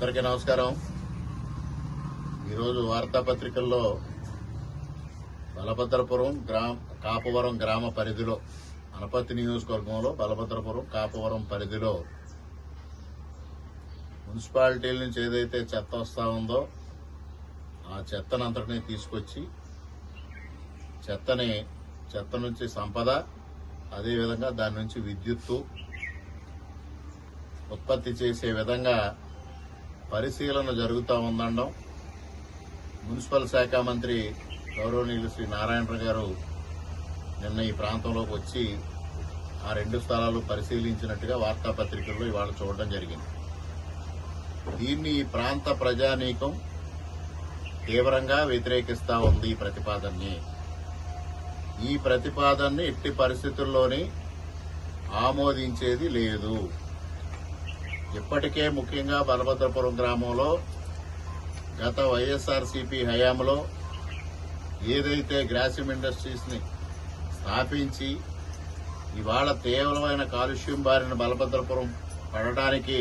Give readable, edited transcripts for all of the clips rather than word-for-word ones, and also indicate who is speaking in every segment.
Speaker 1: అందరికీ నమస్కారం. ఈరోజు వార్తాపత్రికల్లో బలభద్రపురం కాపవరం గ్రామ పరిధిలో అనపత్తి నియోజకవర్గంలో బలభద్రపురం కాపవరం పరిధిలో మున్సిపాలిటీల నుంచి ఏదైతే చెత్త వస్తా ఉందో ఆ చెత్తనంతటినీ తీసుకొచ్చి చెత్త నుంచి సంపద, అదేవిధంగా దాని నుంచి విద్యుత్తు ఉత్పత్తి చేసే విధంగా పరిశీలన జరుగుతూ ఉందనడం మున్సిపల్ శాఖ మంత్రి గౌరవనీయులు శ్రీ నారాయణ గారు నిన్న ఈ ప్రాంతంలోకి వచ్చి ఆ 2 స్థలాలు పరిశీలించినట్టుగా వార్తాపత్రికల్లో ఇవాళ చూడడం జరిగింది. దీన్ని ఈ ప్రాంత ప్రజానీకం తీవ్రంగా వ్యతిరేకిస్తా ఉంది. ఈ ప్రతిపాదనని ఎట్టి పరిస్థితుల్లోని ఆమోదించేది లేదు. ఇప్పటికే ముఖ్యంగా బలభద్రపురం గ్రామంలో గత వైఎస్ఆర్సీపీ హయాంలో ఏదైతే గ్రాసిమ్ ఇండస్ట్రీస్ ని స్థాపించి ఇవాళ తీవ్రమైన కాలుష్యం బారిన బలభద్రపురం పడటానికి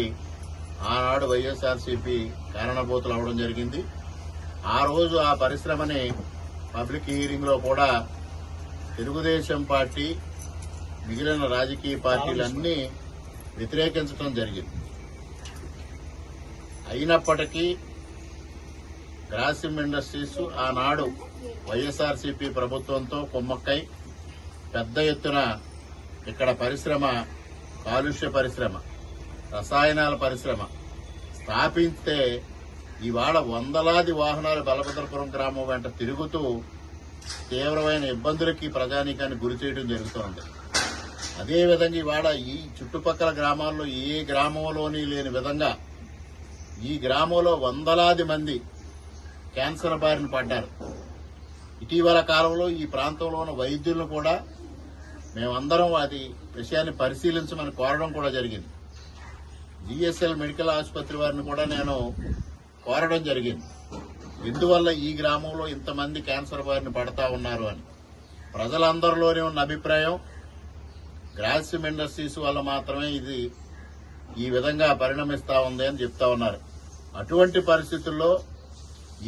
Speaker 1: ఆనాడు వైఎస్ఆర్సీపీ కారణభూతులు అవడం జరిగింది. ఆ రోజు ఆ పరిశ్రమని పబ్లిక్ హీరింగ్ లో కూడా తెలుగుదేశం పార్టీ, మిగిలిన రాజకీయ పార్టీలన్నీ వ్యతిరేకించడం జరిగింది. అయినప్పటికీ గ్రాసిమ్ ఇండస్ట్రీస్ ఆనాడు వైఎస్ఆర్సీపీ ప్రభుత్వంతో కుమ్మక్కై పెద్ద ఎత్తున ఇక్కడ కాలుష్య పరిశ్రమ, రసాయనాల పరిశ్రమ స్థాపిస్తే ఇవాళ వందలాది వాహనాలు బలభద్రపురం గ్రామం వెంట తిరుగుతూ తీవ్రమైన ఇబ్బందులకి ప్రజానీకాన్ని గురి చేయడం జరుగుతోంది. అదేవిధంగా ఇవాళ ఈ చుట్టుపక్కల గ్రామాల్లో ఏ గ్రామంలోని లేని విధంగా ఈ గ్రామంలో వందలాది మంది క్యాన్సర్ బారిన పడ్డారు. ఇటీవల కాలంలో ఈ ప్రాంతంలో ఉన్న వైద్యులను కూడా మేమందరం అది విషయాన్ని పరిశీలించమని కోరడం కూడా జరిగింది. జిఎస్ఎల్ మెడికల్ ఆసుపత్రి వారిని కూడా నేను కోరడం జరిగింది. ఎందువల్ల ఈ గ్రామంలో ఇంతమంది క్యాన్సర్ బారిన పడతా ఉన్నారు అని. ప్రజలందరిలోనే ఉన్న అభిప్రాయం గ్రాసిమ్ ఇండస్ట్రీస్ వల్ల మాత్రమే ఇది ఈ విధంగా పరిణమిస్తా ఉంది అని చెప్తా ఉన్నారు. అటువంటి పరిస్థితుల్లో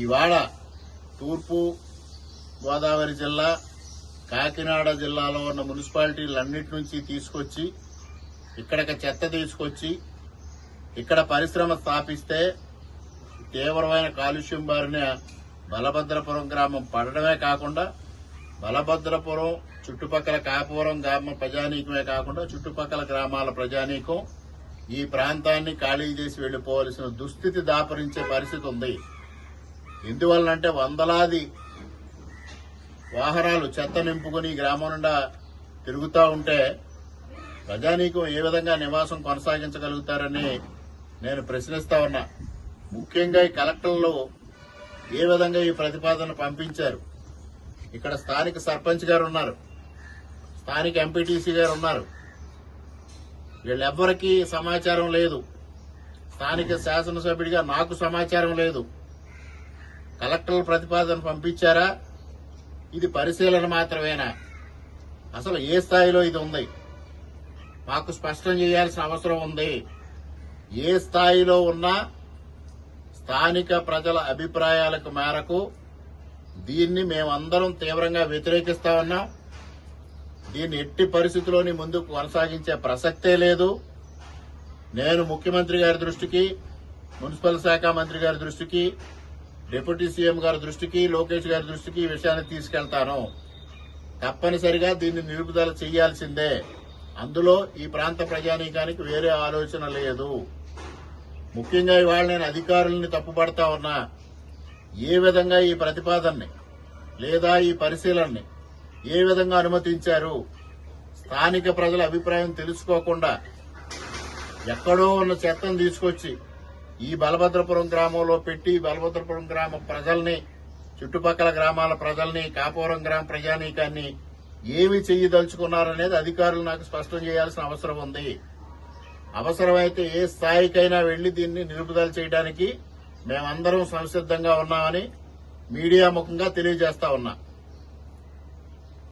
Speaker 1: ఇవాళ తూర్పు గోదావరి జిల్లా, కాకినాడ జిల్లాలో ఉన్న మున్సిపాలిటీలన్నిటి నుంచి తీసుకొచ్చి ఇక్కడికి చెత్త తీసుకొచ్చి ఇక్కడ పరిశ్రమ స్థాపిస్తే తీవ్రమైన కాలుష్యం బారిన బలభద్రపురం గ్రామం పడడమే కాకుండా బలభద్రపురం చుట్టుపక్కల కాపవరం గ్రామ ప్రజానీకమే కాకుండా చుట్టుపక్కల గ్రామాల ప్రజానీకం ఈ ప్రాంతాన్ని ఖాళీ చేసి వెళ్లిపోవలసిన దుస్థితి దాపరించే పరిస్థితి ఉంది. ఎందువల్లంటే వందలాది వాహనాలు చెత్త నింపుకుని గ్రామం నుండా తిరుగుతూ ఉంటే ప్రజానీకం ఏ విధంగా నివాసం కొనసాగించగలుగుతారని నేను ప్రశ్నిస్తా ఉన్నా. ముఖ్యంగా ఈ కలెక్టర్లు ఏ విధంగా ఈ ప్రతిపాదన పంపించారు. ఇక్కడ స్థానిక సర్పంచ్ గారు ఉన్నారు, స్థానిక ఎంపీటీసీ గారు ఉన్నారు. వీళ్ళెవ్వరికీ సమాచారం లేదు. స్థానిక శాసనసభ్యుడిగా నాకు సమాచారం లేదు. కలెక్టర్ల ప్రతిపాదన పంపించారా? ఇది పరిశీలన మాత్రమేనా? అసలు ఏ స్థాయిలో ఇది ఉంది? మాకు స్పష్టం చేయాల్సిన అవసరం ఉంది. ఏ స్థాయిలో ఉన్నా స్థానిక ప్రజల అభిప్రాయాలకు మేరకు దీన్ని మేమందరం తీవ్రంగా వ్యతిరేకిస్తా ఉన్నాం. దీన్ని ఎట్టి పరిస్థితుల్లోని ముందుకు కొనసాగించే ప్రసక్తే లేదు. నేను ముఖ్యమంత్రి గారి దృష్టికి, మున్సిపల్ శాఖ మంత్రి గారి దృష్టికి, డిప్యూటీ సీఎం గారి దృష్టికి, లోకేష్ గారి దృష్టికి ఈ విషయాన్ని తీసుకెళ్తాను. తప్పనిసరిగా దీన్ని నిలుపుదల చేయాల్సిందే. అందులో ఈ ప్రాంత ప్రజానీకానికి వేరే ఆలోచన లేదు. ముఖ్యంగా ఇవాళ నేను అధికారుల్ని తప్పుపడతా ఉన్నా. ఏ విధంగా ఈ ప్రతిపాదనని లేదా ఈ పరిశీలనని ఏ విధంగా అనుమతించారు? స్థానిక ప్రజల అభిప్రాయం తెలుసుకోకుండా ఎక్కడో ఉన్న చెత్తను తీసుకొచ్చి ఈ బలభద్రపురం గ్రామంలో పెట్టి బలభద్రపురం గ్రామ ప్రజల్ని, చుట్టుపక్కల గ్రామాల ప్రజల్ని, కాపవరం గ్రామ ప్రజానీకాన్ని ఏమి చెయ్యదలుచుకున్నారనేది అధికారులు నాకు స్పష్టం చేయాల్సిన అవసరం ఉంది. అవసరమైతే ఏ స్థాయికైనా వెళ్లి దీన్ని నిలుపుదల చేయడానికి మేమందరం సంసిద్ధంగా ఉన్నామని మీడియా ముఖంగా తెలియజేస్తా ఉన్నా.